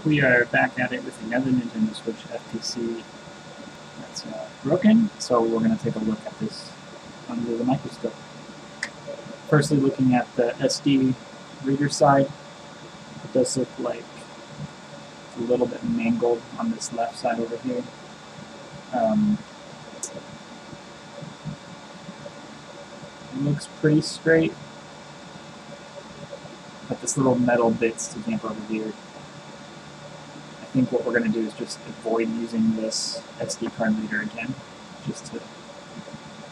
We are back at it with another Nintendo Switch FPC that's broken, so we're going to take a look at this under the microscope. Firstly, looking at the SD reader side, it does look like it's a little bit mangled on this left side over here. It looks pretty straight, but this little metal bit sticking up over here. I think what we're going to do is just avoid using this SD card reader again, just to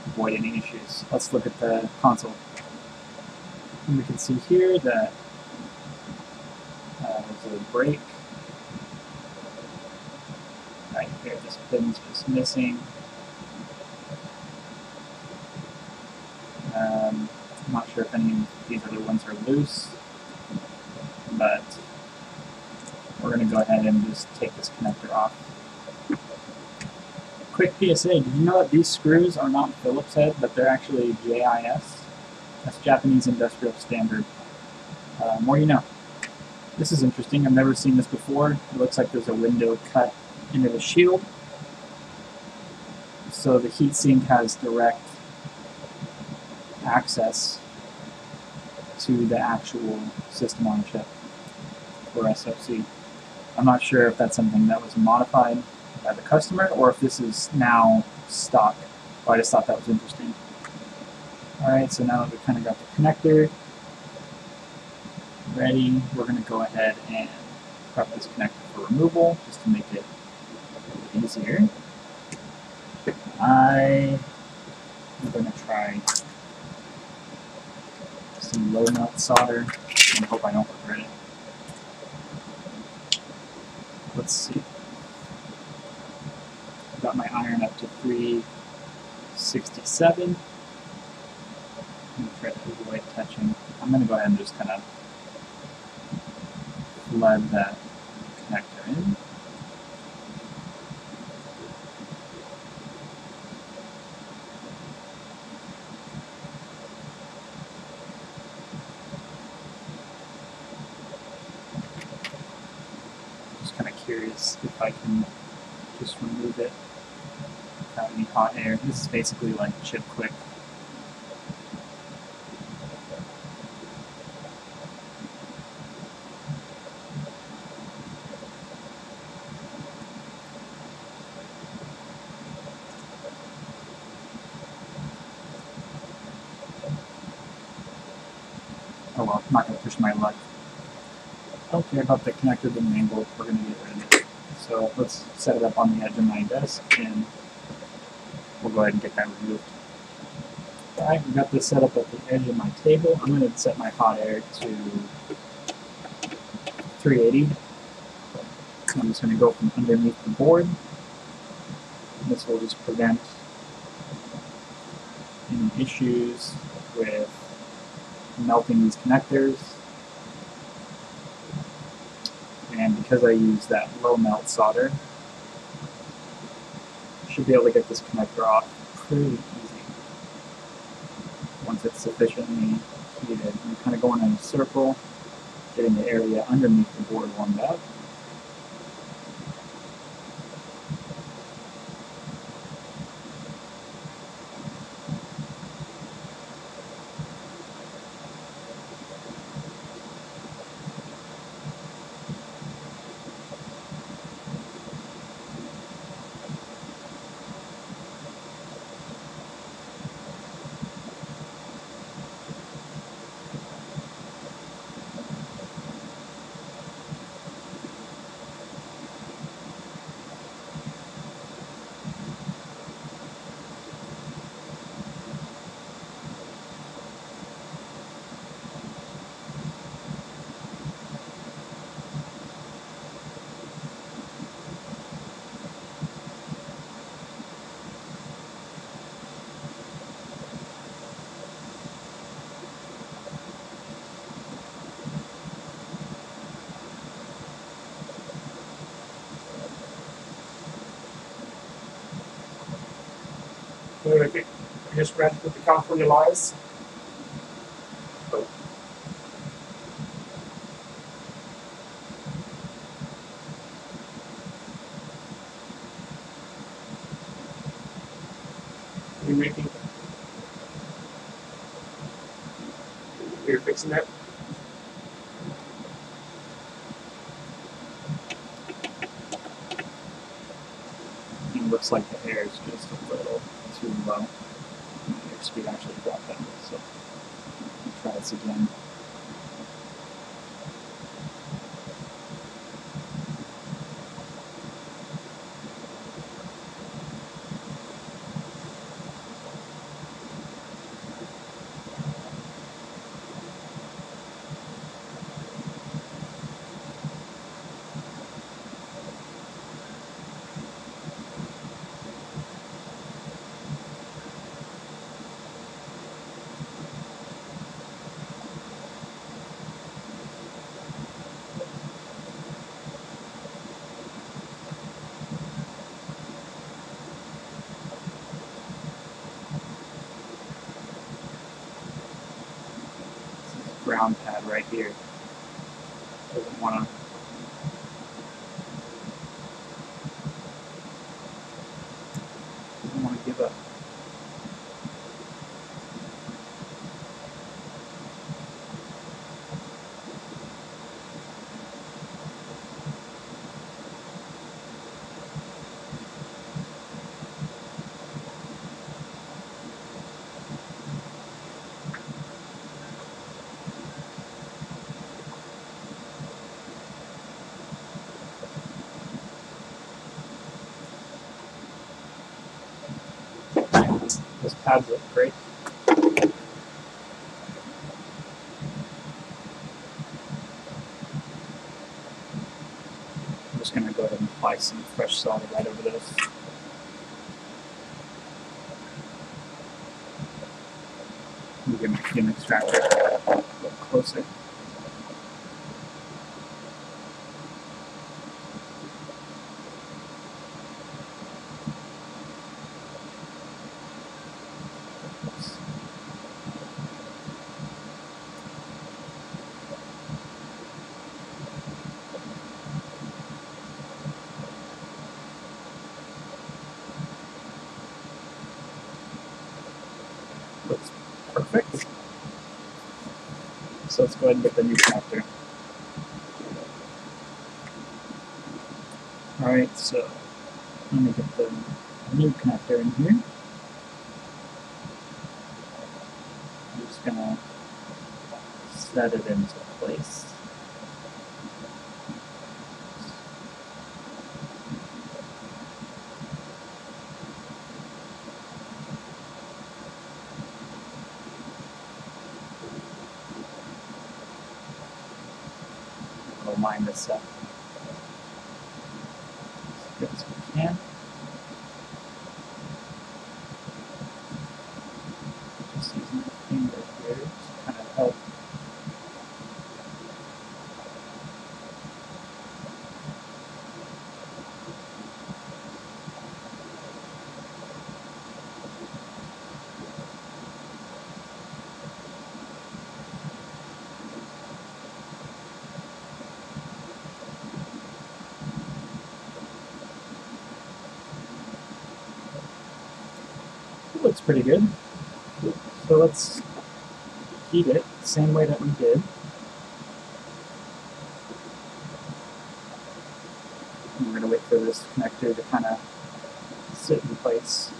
avoid any issues. Let's look at the console. And we can see here that there's a break. Right here, this pin's just missing. I'm not sure if any of these other ones are loose, but we're going to go ahead and just take this connector off. Quick PSA, did you know that these screws are not Phillips head, but they're actually JIS? That's Japanese Industrial Standard. More you know. This is interesting, I've never seen this before. It looks like there's a window cut into the shield. So the heatsink has direct access to the actual system on chip for SFC. I'm not sure if that's something that was modified by the customer or if this is now stock. But I just thought that was interesting. Alright, so now that we've kind of got the connector ready, we're going to go ahead and prep this connector for removal just to make it a little easier. I'm going to try some low melt solder and hope I don't regret it. Let's see. I've got my iron up to 367. I'm going to try to avoid touching. I'm going to go ahead and just kind of flood that connector in. Curious if I can just remove it without any hot air. This is basically like chip quick. Oh well, I'm not going to push my luck. I don't care about the connector being mangled, we're going to get rid of it. So let's set it up on the edge of my desk and we'll go ahead and get that removed. Alright, we've got this set up at the edge of my table. I'm going to set my hot air to 380. I'm just going to go from underneath the board. This will just prevent any issues with melting these connectors. And because I use that low melt solder, I should be able to get this connector off pretty easy once it's sufficiently heated. I'm kind of going in a circle, getting the area underneath the board warmed up. I just read with the California lies. you're making. You're fixing that. It looks like the air is just a little too low. The airspeed actually dropped down, so we'll try this again. Ground pad right here. Doesn't want to give up. Those pads look great. I'm just going to go ahead and apply some fresh solder right over those. Get my fume extractor a little closer. Looks perfect. So let's go ahead and get the new connector. Alright, so let me get the new connector in here. I'm just going to set it into place. I'll line this up as good as we can. Just using my finger here to kind of help. Looks pretty good. So let's heat it the same way that we did. And we're going to wait for this connector to kind of sit in place.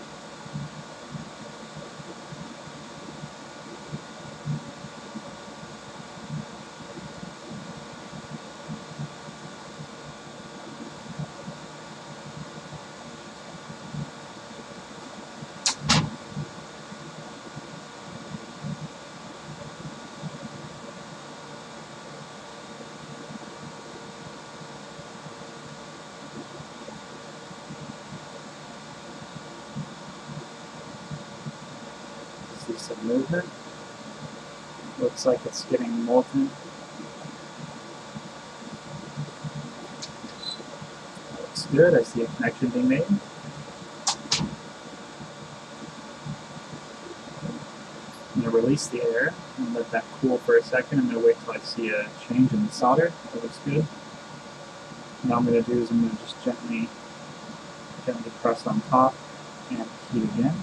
See some movement. Looks like it's getting molten. Looks good. I see a connection being made. I'm going to release the air and let that cool for a second. I'm going to wait till I see a change in the solder. That looks good. Now I'm going to do is I'm going to just gently press on top and heat again.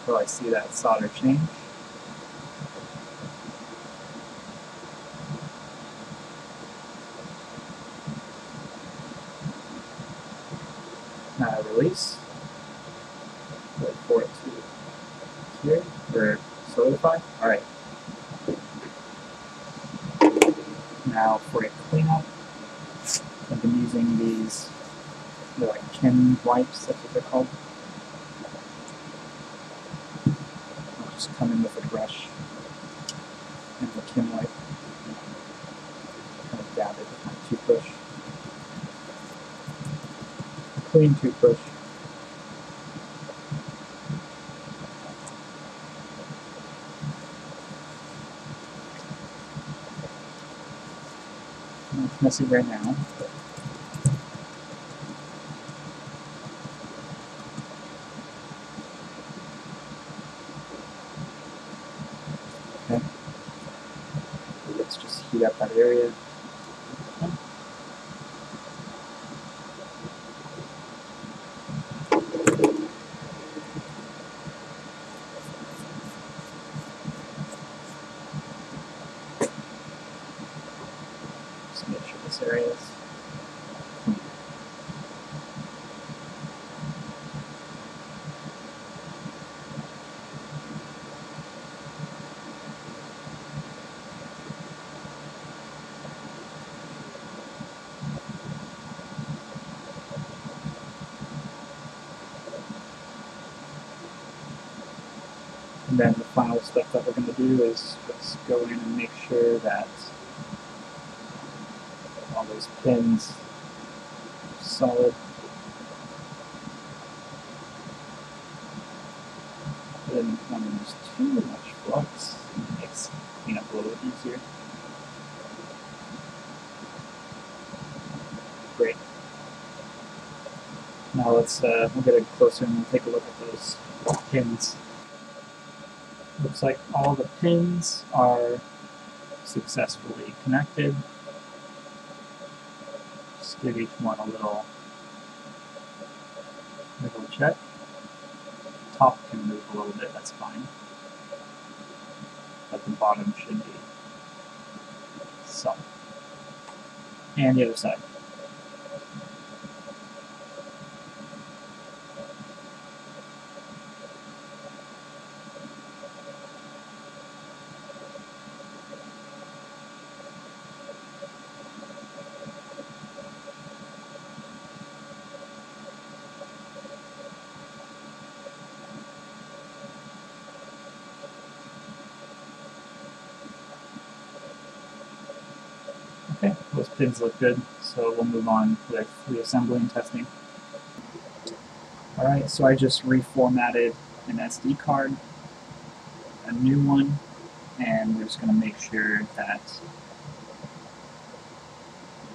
until I see that solder change. Now I release. Wait for it to here or solidify. Alright. Now for a cleanup, I've been using these, they're like Cairns wipes, that's what they're called. I'll just come in with a brush and the Cairns wipe, kind of dab it with my toothbrush. A clean toothbrush. It's messy right now. Okay. Let's just heat up that area. Just make sure this area is clean. And then the final step that we're going to do is just go in and make sure that all those pins are solid. I didn't want to use too much flux. It makes cleanup a little bit easier. Great. Now let's we'll get it closer and we'll take a look at those pins. Looks like all the pins are successfully connected. Just give each one a little check. Top can move a little bit, that's fine. But the bottom should be solid. And the other side. Okay, those pins look good, so we'll move on with reassembly and testing. Alright, so I just reformatted an SD card, a new one, and we're just going to make sure that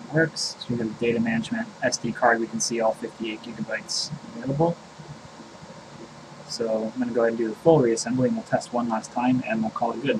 it works. So we have data management SD card, we can see all 58 gigabytes available. So I'm going to go ahead and do the full reassembly and we'll test one last time and we'll call it good.